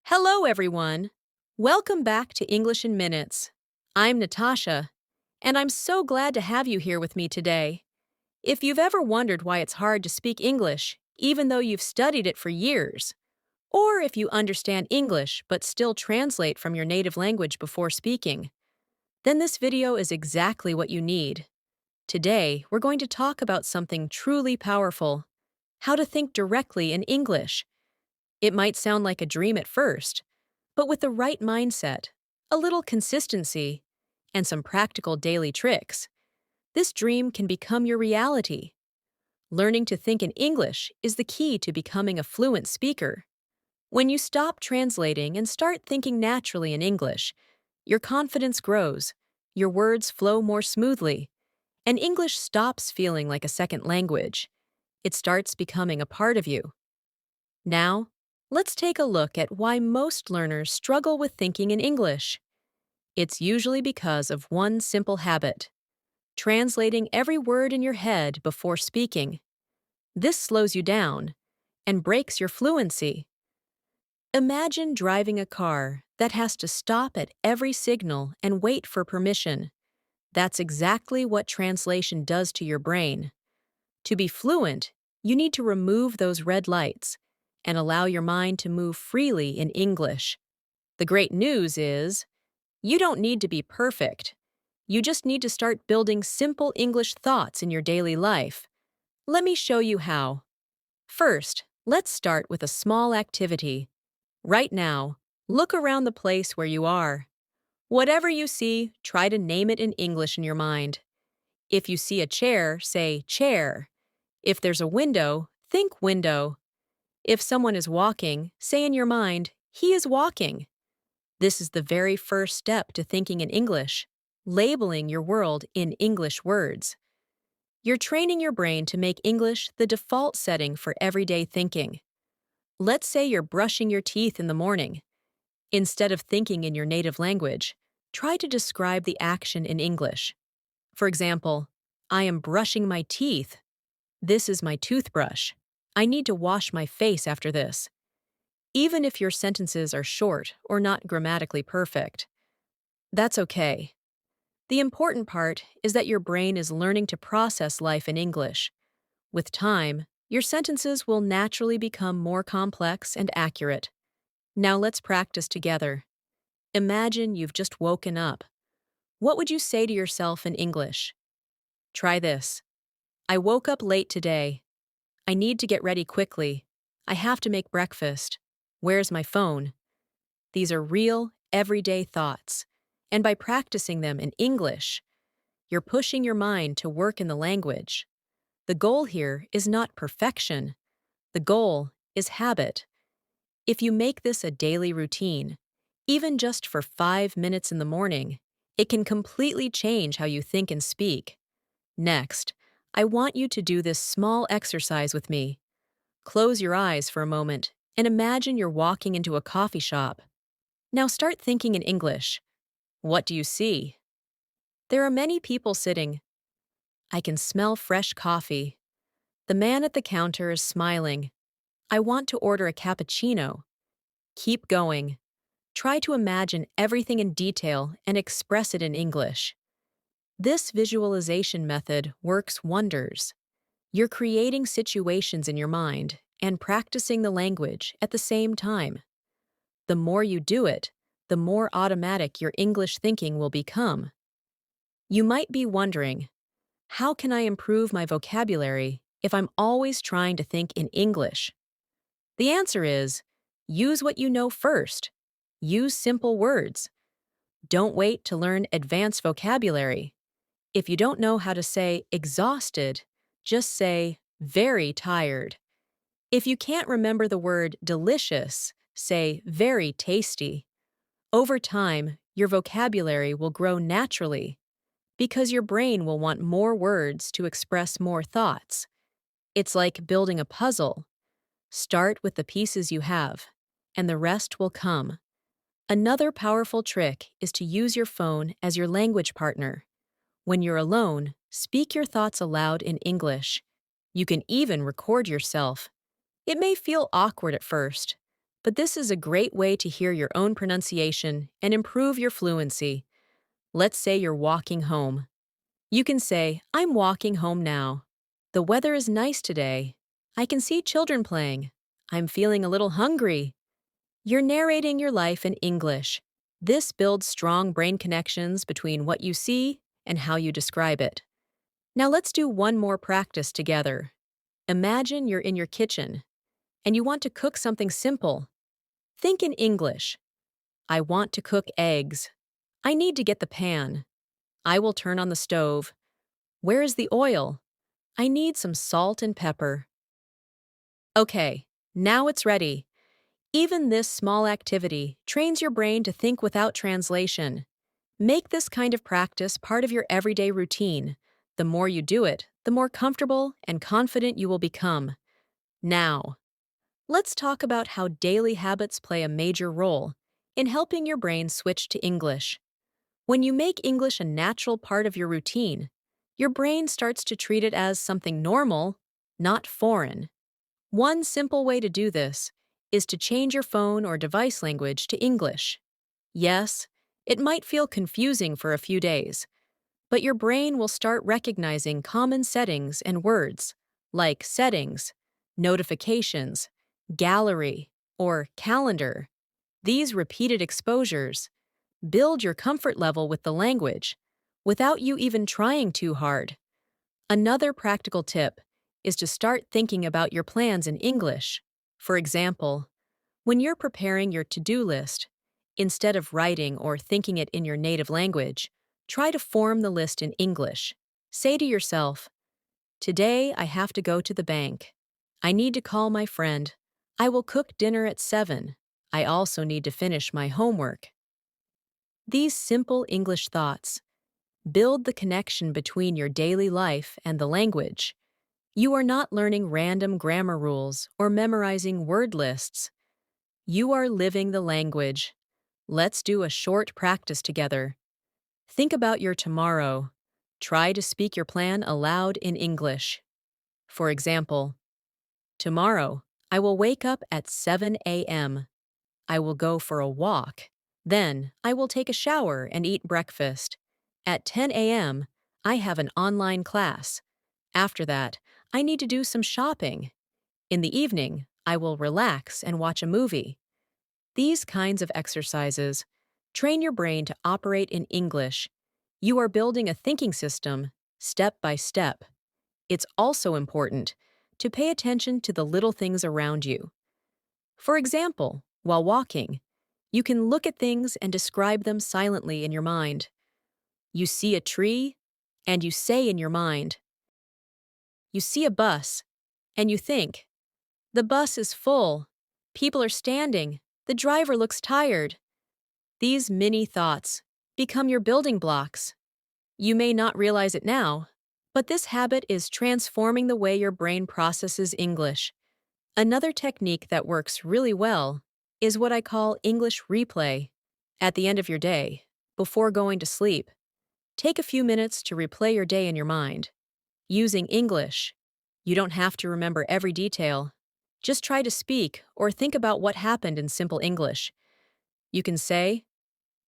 Hello, everyone. Welcome back to English in Minutes. I'm Natasha, and I'm so glad to have you here with me today. If you've ever wondered why it's hard to speak English, even though you've studied it for years, or if you understand English but still translate from your native language before speaking, then this video is exactly what you need. Today, we're going to talk about something truly powerful: how to think directly in English. It might sound like a dream at first, but with the right mindset, a little consistency, and some practical daily tricks, this dream can become your reality. Learning to think in English is the key to becoming a fluent speaker. When you stop translating and start thinking naturally in English, your confidence grows, your words flow more smoothly, and English stops feeling like a second language. It starts becoming a part of you. Now, let's take a look at why most learners struggle with thinking in English. It's usually because of one simple habit: translating every word in your head before speaking. This slows you down and breaks your fluency. Imagine driving a car that has to stop at every signal and wait for permission. That's exactly what translation does to your brain. To be fluent, you need to remove those red lights and allow your mind to move freely in English. The great news is, you don't need to be perfect. You just need to start building simple English thoughts in your daily life. Let me show you how. First, let's start with a small activity. Right now, look around the place where you are. Whatever you see, try to name it in English in your mind. If you see a chair, say chair. If there's a window, think window. If someone is walking, say in your mind, he is walking. This is the very first step to thinking in English, labeling your world in English words. You're training your brain to make English the default setting for everyday thinking. Let's say you're brushing your teeth in the morning. Instead of thinking in your native language, try to describe the action in English. For example, I am brushing my teeth. This is my toothbrush. I need to wash my face after this. Even if your sentences are short or not grammatically perfect, that's okay. The important part is that your brain is learning to process life in English. With time, your sentences will naturally become more complex and accurate. Now let's practice together. Imagine you've just woken up. What would you say to yourself in English? Try this. I woke up late today. I need to get ready quickly. I have to make breakfast. Where's my phone? These are real, everyday thoughts. And by practicing them in English, you're pushing your mind to work in the language. The goal here is not perfection. The goal is habit. If you make this a daily routine, even just for 5 minutes in the morning, it can completely change how you think and speak. Next, I want you to do this small exercise with me. Close your eyes for a moment and imagine you're walking into a coffee shop. Now start thinking in English. What do you see? There are many people sitting. I can smell fresh coffee. The man at the counter is smiling. I want to order a cappuccino. Keep going. Try to imagine everything in detail and express it in English. This visualization method works wonders. You're creating situations in your mind and practicing the language at the same time. The more you do it, the more automatic your English thinking will become. You might be wondering, how can I improve my vocabulary if I'm always trying to think in English? The answer is, use what you know first. Use simple words. Don't wait to learn advanced vocabulary. If you don't know how to say exhausted, just say very tired. If you can't remember the word delicious, say very tasty. Over time, your vocabulary will grow naturally because your brain will want more words to express more thoughts. It's like building a puzzle. Start with the pieces you have, and the rest will come. Another powerful trick is to use your phone as your language partner. When you're alone, speak your thoughts aloud in English. You can even record yourself. It may feel awkward at first, but this is a great way to hear your own pronunciation and improve your fluency. Let's say you're walking home. You can say, I'm walking home now. The weather is nice today. I can see children playing. I'm feeling a little hungry. You're narrating your life in English. This builds strong brain connections between what you see and how you describe it. Now let's do one more practice together. Imagine you're in your kitchen and you want to cook something simple. Think in English. I want to cook eggs. I need to get the pan. I will turn on the stove. Where is the oil? I need some salt and pepper. Okay, now it's ready. Even this small activity trains your brain to think without translation. Make this kind of practice part of your everyday routine. The more you do it, the more comfortable and confident you will become. Now, let's talk about how daily habits play a major role in helping your brain switch to English. When you make English a natural part of your routine, your brain starts to treat it as something normal, not foreign. One simple way to do this is to change your phone or device language to English. Yes, it might feel confusing for a few days, but your brain will start recognizing common settings and words, like settings, notifications, gallery, or calendar. These repeated exposures build your comfort level with the language without you even trying too hard. Another practical tip is to start thinking about your plans in English. For example, when you're preparing your to-do list, instead of writing or thinking it in your native language, try to form the list in English. Say to yourself, today I have to go to the bank. I need to call my friend. I will cook dinner at 7. I also need to finish my homework. These simple English thoughts build the connection between your daily life and the language. You are not learning random grammar rules or memorizing word lists. You are living the language. Let's do a short practice together. Think about your tomorrow. Try to speak your plan aloud in English. For example, tomorrow, I will wake up at 7 a.m. I will go for a walk. Then, I will take a shower and eat breakfast. At 10 a.m., I have an online class. After that, I need to do some shopping. In the evening, I will relax and watch a movie. These kinds of exercises train your brain to operate in English. You are building a thinking system, step by step. It's also important to pay attention to the little things around you. For example, while walking, you can look at things and describe them silently in your mind. You see a tree, and you say in your mind. You see a bus, and you think, the bus is full. People are standing. The driver looks tired. These mini thoughts become your building blocks. You may not realize it now, but this habit is transforming the way your brain processes English. Another technique that works really well is what I call English replay. At the end of your day, before going to sleep, take a few minutes to replay your day in your mind. Using English, you don't have to remember every detail. Just try to speak or think about what happened in simple English. You can say,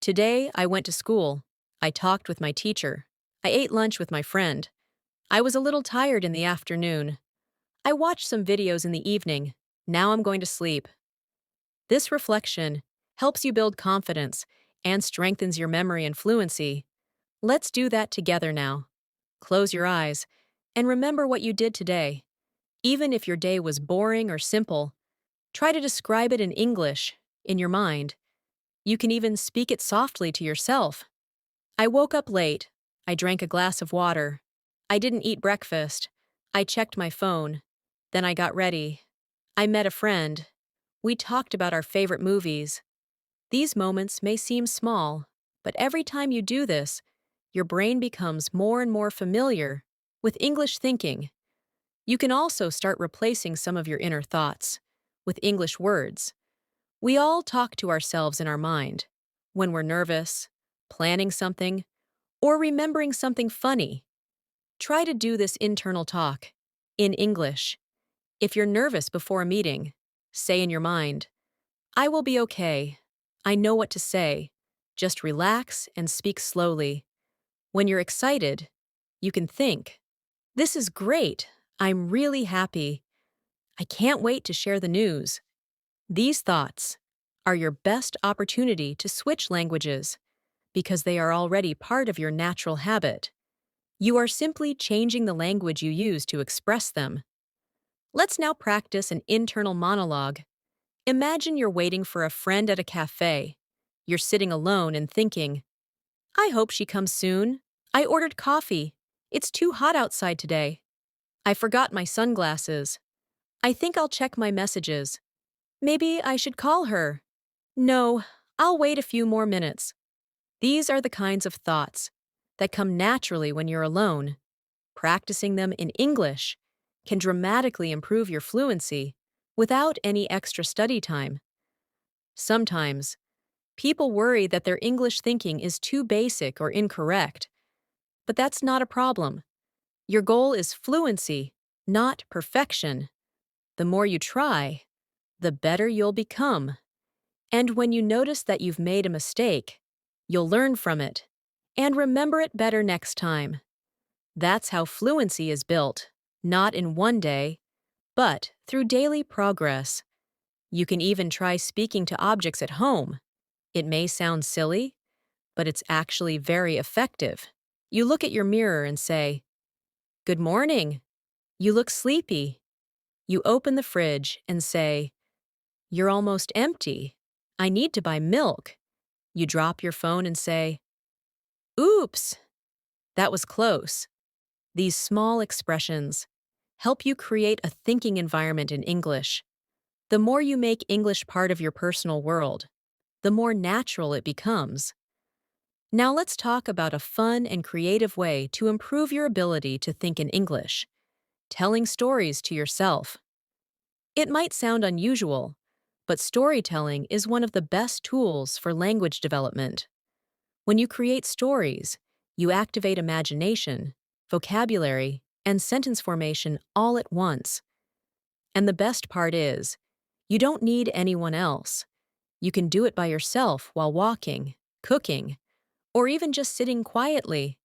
today I went to school. I talked with my teacher. I ate lunch with my friend. I was a little tired in the afternoon. I watched some videos in the evening. Now I'm going to sleep. This reflection helps you build confidence and strengthens your memory and fluency. Let's do that together now. Close your eyes and remember what you did today. Even if your day was boring or simple, try to describe it in English, in your mind. You can even speak it softly to yourself. I woke up late. I drank a glass of water. I didn't eat breakfast. I checked my phone. Then I got ready. I met a friend. We talked about our favorite movies. These moments may seem small, but every time you do this, your brain becomes more and more familiar with English thinking. You can also start replacing some of your inner thoughts with English words. We all talk to ourselves in our mind when we're nervous, planning something, or remembering something funny. Try to do this internal talk in English. If you're nervous before a meeting, say in your mind, I will be okay. I know what to say. Just relax and speak slowly. When you're excited, you can think, "This is great. I'm really happy. I can't wait to share the news." These thoughts are your best opportunity to switch languages because they are already part of your natural habit. You are simply changing the language you use to express them. Let's now practice an internal monologue. Imagine you're waiting for a friend at a cafe. You're sitting alone and thinking, "I hope she comes soon. I ordered coffee. It's too hot outside today. I forgot my sunglasses. I think I'll check my messages. Maybe I should call her. No, I'll wait a few more minutes." These are the kinds of thoughts that come naturally when you're alone. Practicing them in English can dramatically improve your fluency without any extra study time. Sometimes, people worry that their English thinking is too basic or incorrect, but that's not a problem. Your goal is fluency, not perfection. The more you try, the better you'll become. And when you notice that you've made a mistake, you'll learn from it and remember it better next time. That's how fluency is built, not in one day, but through daily progress. You can even try speaking to objects at home. It may sound silly, but it's actually very effective. You look at your mirror and say, "Good morning. You look sleepy." You open the fridge and say, "You're almost empty. I need to buy milk." You drop your phone and say, "Oops, that was close." These small expressions help you create a thinking environment in English. The more you make English part of your personal world, the more natural it becomes. Now let's talk about a fun and creative way to improve your ability to think in English: telling stories to yourself. It might sound unusual, but storytelling is one of the best tools for language development. When you create stories, you activate imagination, vocabulary, and sentence formation all at once. And the best part is, you don't need anyone else. You can do it by yourself while walking, cooking, or even just sitting quietly.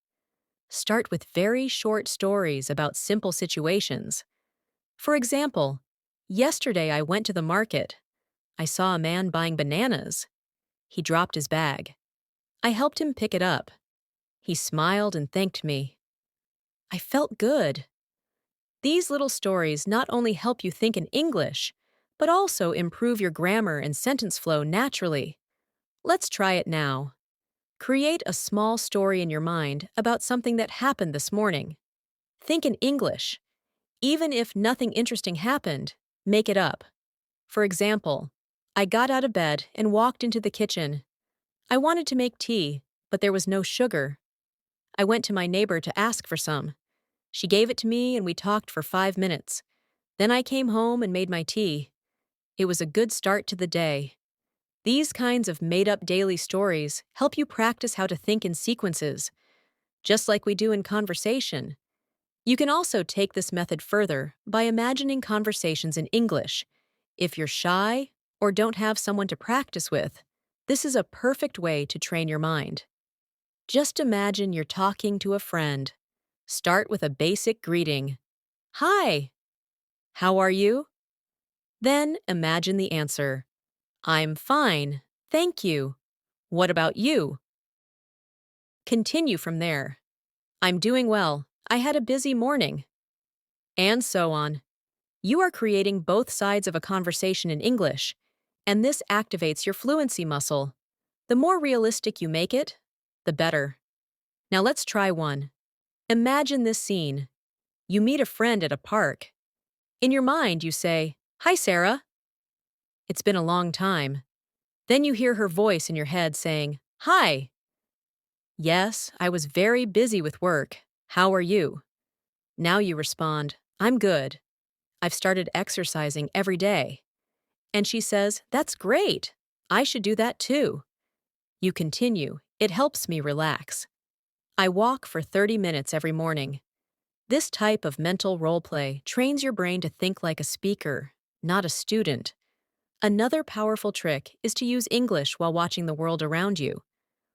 Start with very short stories about simple situations. For example, yesterday I went to the market. I saw a man buying bananas. He dropped his bag. I helped him pick it up. He smiled and thanked me. I felt good. These little stories not only help you think in English, but also improve your grammar and sentence flow naturally. Let's try it now. Create a small story in your mind about something that happened this morning. Think in English. Even if nothing interesting happened, make it up. For example, I got out of bed and walked into the kitchen. I wanted to make tea, but there was no sugar. I went to my neighbor to ask for some. She gave it to me and we talked for 5 minutes. Then I came home and made my tea. It was a good start to the day. These kinds of made-up daily stories help you practice how to think in sequences, just like we do in conversation. You can also take this method further by imagining conversations in English. If you're shy or don't have someone to practice with, this is a perfect way to train your mind. Just imagine you're talking to a friend. Start with a basic greeting. "Hi, how are you?" Then imagine the answer. "I'm fine, thank you. What about you?" Continue from there. "I'm doing well. I had a busy morning." And so on. You are creating both sides of a conversation in English, and this activates your fluency muscle. The more realistic you make it, the better. Now let's try one. Imagine this scene. You meet a friend at a park. In your mind, you say, "Hi, Sarah. It's been a long time." Then you hear her voice in your head saying, "Hi." "Yes, I was very busy with work. How are you?" Now you respond, "I'm good. I've started exercising every day." And she says, "That's great. I should do that too." You continue, "It helps me relax. I walk for 30 minutes every morning." This type of mental role play trains your brain to think like a speaker, not a student. Another powerful trick is to use English while watching the world around you.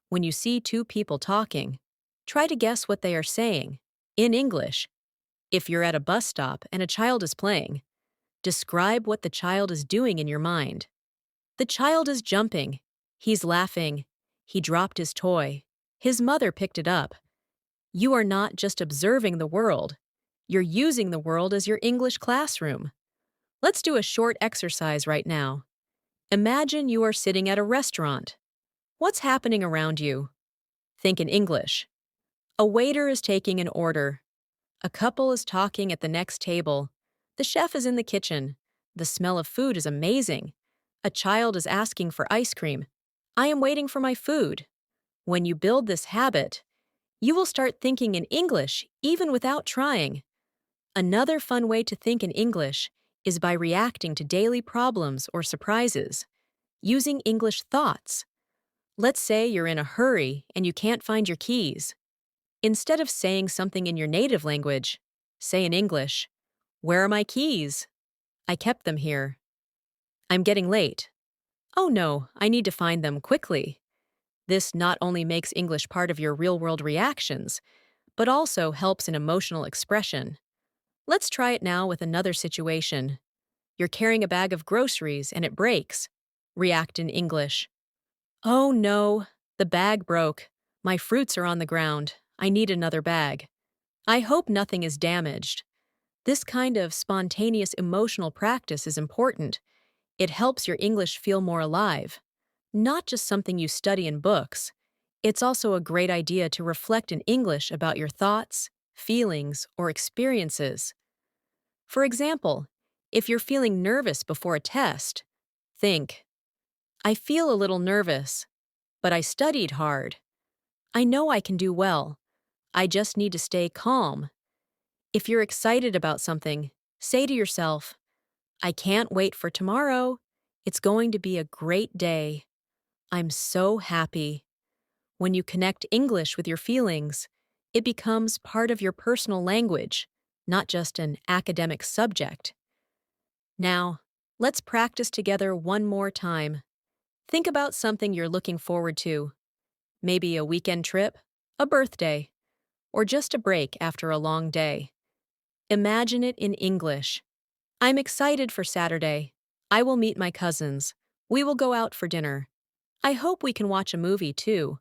When you see two people talking, try to guess what they are saying in English. If you're at a bus stop and a child is playing, describe what the child is doing in your mind. The child is jumping. He's laughing. He dropped his toy. His mother picked it up. You are not just observing the world. You're using the world as your English classroom. Let's do a short exercise right now. Imagine you are sitting at a restaurant. What's happening around you? Think in English. A waiter is taking an order. A couple is talking at the next table. The chef is in the kitchen. The smell of food is amazing. A child is asking for ice cream. I am waiting for my food. When you build this habit, you will start thinking in English even without trying. Another fun way to think in English is by reacting to daily problems or surprises, using English thoughts. Let's say you're in a hurry and you can't find your keys. Instead of saying something in your native language, say in English, "Where are my keys? I kept them here. I'm getting late. Oh no, I need to find them quickly." This not only makes English part of your real-world reactions, but also helps in emotional expression. Let's try it now with another situation. You're carrying a bag of groceries and it breaks. React in English. Oh no, the bag broke. My fruits are on the ground. I need another bag. I hope nothing is damaged. This kind of spontaneous emotional practice is important. It helps your English feel more alive. Not just something you study in books. It's also a great idea to reflect in English about your thoughts, feelings, or experiences. For example, if you're feeling nervous before a test, think, I feel a little nervous, but I studied hard. I know I can do well. I just need to stay calm. If you're excited about something, say to yourself, I can't wait for tomorrow. It's going to be a great day. I'm so happy. When you connect English with your feelings, it becomes part of your personal language, not just an academic subject. Now, let's practice together one more time. Think about something you're looking forward to. Maybe a weekend trip, a birthday, or just a break after a long day. Imagine it in English. I'm excited for Saturday. I will meet my cousins. We will go out for dinner. I hope we can watch a movie too.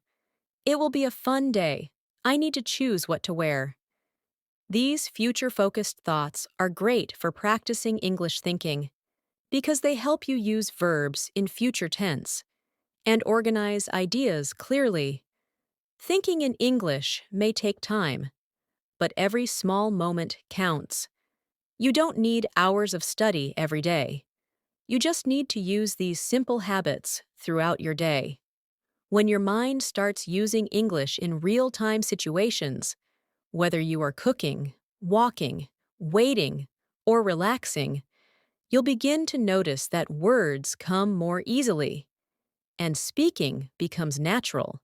It will be a fun day. I need to choose what to wear. These future-focused thoughts are great for practicing English thinking because they help you use verbs in future tense and organize ideas clearly. Thinking in English may take time, but every small moment counts. You don't need hours of study every day. You just need to use these simple habits throughout your day. When your mind starts using English in real-time situations, whether you are cooking, walking, waiting, or relaxing, you'll begin to notice that words come more easily, and speaking becomes natural.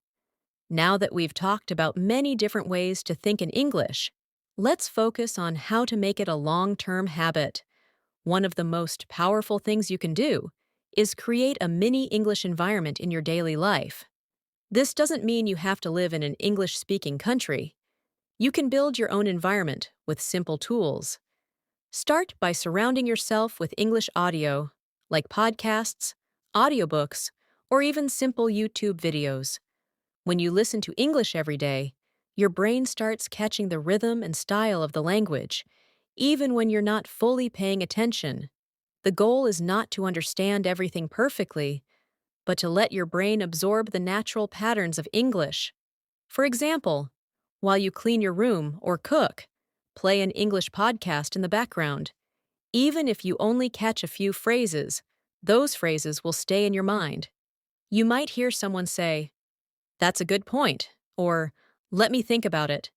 Now that we've talked about many different ways to think in English, let's focus on how to make it a long-term habit. One of the most powerful things you can do is create a mini English environment in your daily life. This doesn't mean you have to live in an English-speaking country. You can build your own environment with simple tools. Start by surrounding yourself with English audio, like podcasts, audiobooks, or even simple YouTube videos. When you listen to English every day, your brain starts catching the rhythm and style of the language, even when you're not fully paying attention. The goal is not to understand everything perfectly, but to let your brain absorb the natural patterns of English. For example, while you clean your room or cook, play an English podcast in the background. Even if you only catch a few phrases, those phrases will stay in your mind. You might hear someone say, "That's a good point," or "Let me think about it."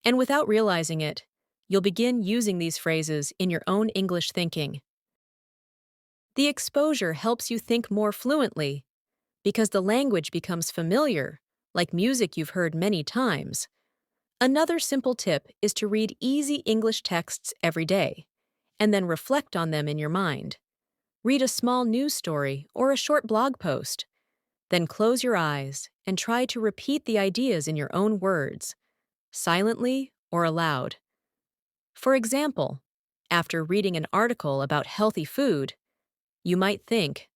And without realizing it, you'll begin using these phrases in your own English thinking. The exposure helps you think more fluently because the language becomes familiar, like music you've heard many times. Another simple tip is to read easy English texts every day, and then reflect on them in your mind. Read a small news story or a short blog post. Then close your eyes and try to repeat the ideas in your own words, silently or aloud. For example, after reading an article about healthy food, you might think,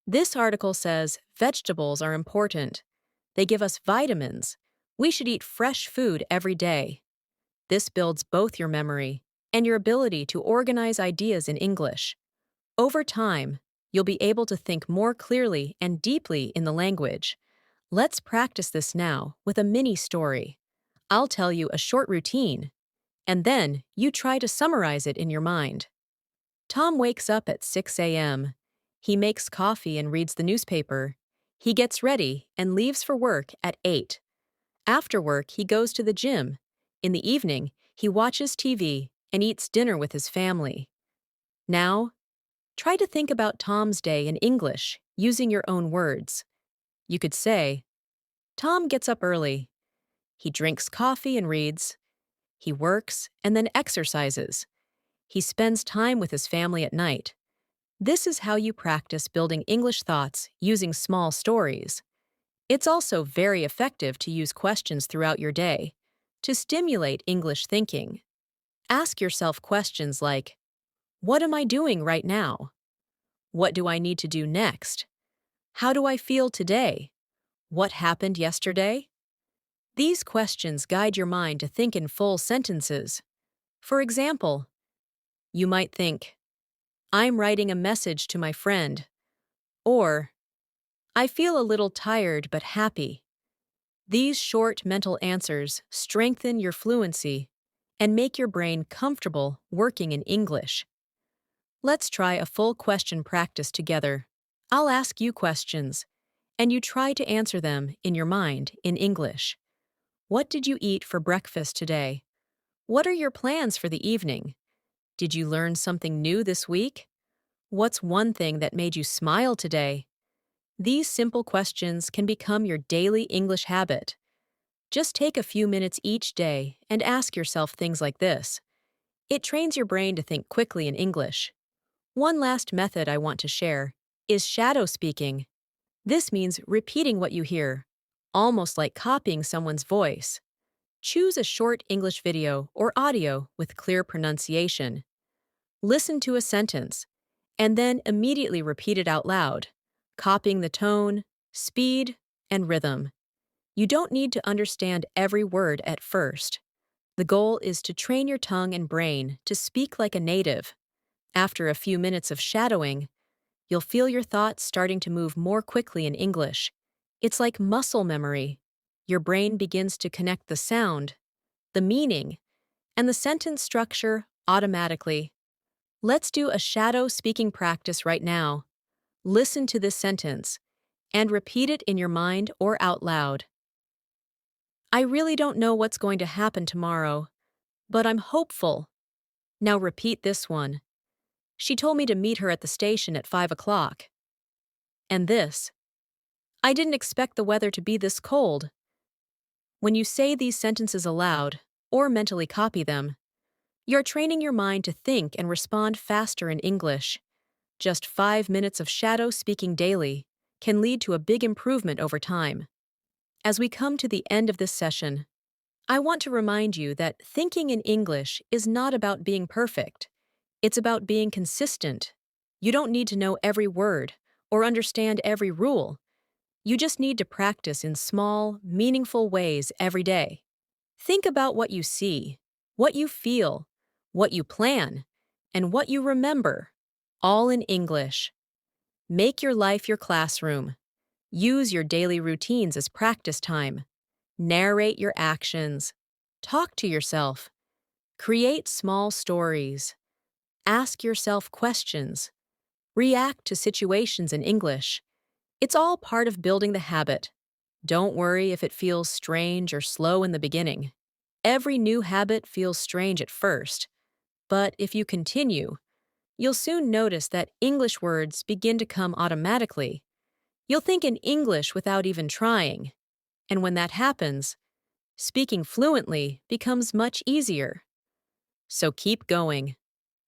"This article says vegetables are important. They give us vitamins. We should eat fresh food every day." This builds both your memory and your ability to organize ideas in English. Over time, you'll be able to think more clearly and deeply in the language. Let's practice this now with a mini story. I'll tell you a short routine, and then you try to summarize it in your mind. Tom wakes up at 6 a.m. He makes coffee and reads the newspaper. He gets ready and leaves for work at 8. After work, he goes to the gym. In the evening, he watches TV and eats dinner with his family. Now, try to think about Tom's day in English using your own words. You could say, Tom gets up early. He drinks coffee and reads. He works and then exercises. He spends time with his family at night. This is how you practice building English thoughts using small stories. It's also very effective to use questions throughout your day to stimulate English thinking. Ask yourself questions like, what am I doing right now? What do I need to do next? How do I feel today? What happened yesterday? These questions guide your mind to think in full sentences. For example, you might think, I'm writing a message to my friend, or I feel a little tired but happy. These short mental answers strengthen your fluency and make your brain comfortable working in English. Let's try a full question practice together. I'll ask you questions, and you try to answer them in your mind in English. What did you eat for breakfast today? What are your plans for the evening? Did you learn something new this week? What's one thing that made you smile today? These simple questions can become your daily English habit. Just take a few minutes each day and ask yourself things like this. It trains your brain to think quickly in English. One last method I want to share is shadow speaking. This means repeating what you hear, almost like copying someone's voice. Choose a short English video or audio with clear pronunciation. Listen to a sentence, and then immediately repeat it out loud, copying the tone, speed, and rhythm. You don't need to understand every word at first. The goal is to train your tongue and brain to speak like a native. After a few minutes of shadowing, you'll feel your thoughts starting to move more quickly in English. It's like muscle memory. Your brain begins to connect the sound, the meaning, and the sentence structure automatically. Let's do a shadow speaking practice right now. Listen to this sentence and repeat it in your mind or out loud. I really don't know what's going to happen tomorrow, but I'm hopeful. Now repeat this one. She told me to meet her at the station at 5 o'clock. And this. I didn't expect the weather to be this cold. When you say these sentences aloud, or mentally copy them, you're training your mind to think and respond faster in English. Just 5 minutes of shadow speaking daily can lead to a big improvement over time. As we come to the end of this session, I want to remind you that thinking in English is not about being perfect. It's about being consistent. You don't need to know every word or understand every rule. You just need to practice in small, meaningful ways every day. Think about what you see, what you feel, what you plan, and what you remember, all in English. Make your life your classroom. Use your daily routines as practice time. Narrate your actions. Talk to yourself. Create small stories. Ask yourself questions. React to situations in English. It's all part of building the habit. Don't worry if it feels strange or slow in the beginning. Every new habit feels strange at first, but if you continue, you'll soon notice that English words begin to come automatically. You'll think in English without even trying. And when that happens, speaking fluently becomes much easier. So keep going.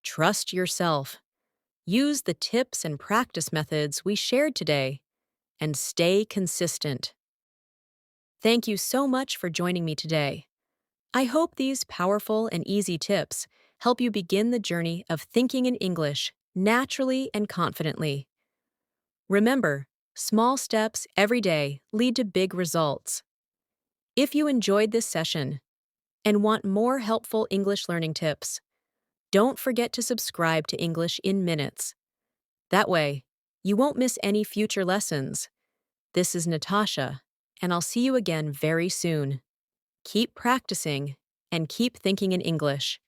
Trust yourself. Use the tips and practice methods we shared today and stay consistent. Thank you so much for joining me today. I hope these powerful and easy tips help you begin the journey of thinking in English naturally and confidently. Remember, small steps every day lead to big results. If you enjoyed this session and want more helpful English learning tips, don't forget to subscribe to English in Minutes. That way, you won't miss any future lessons. This is Natasha, and I'll see you again very soon. Keep practicing and keep thinking in English.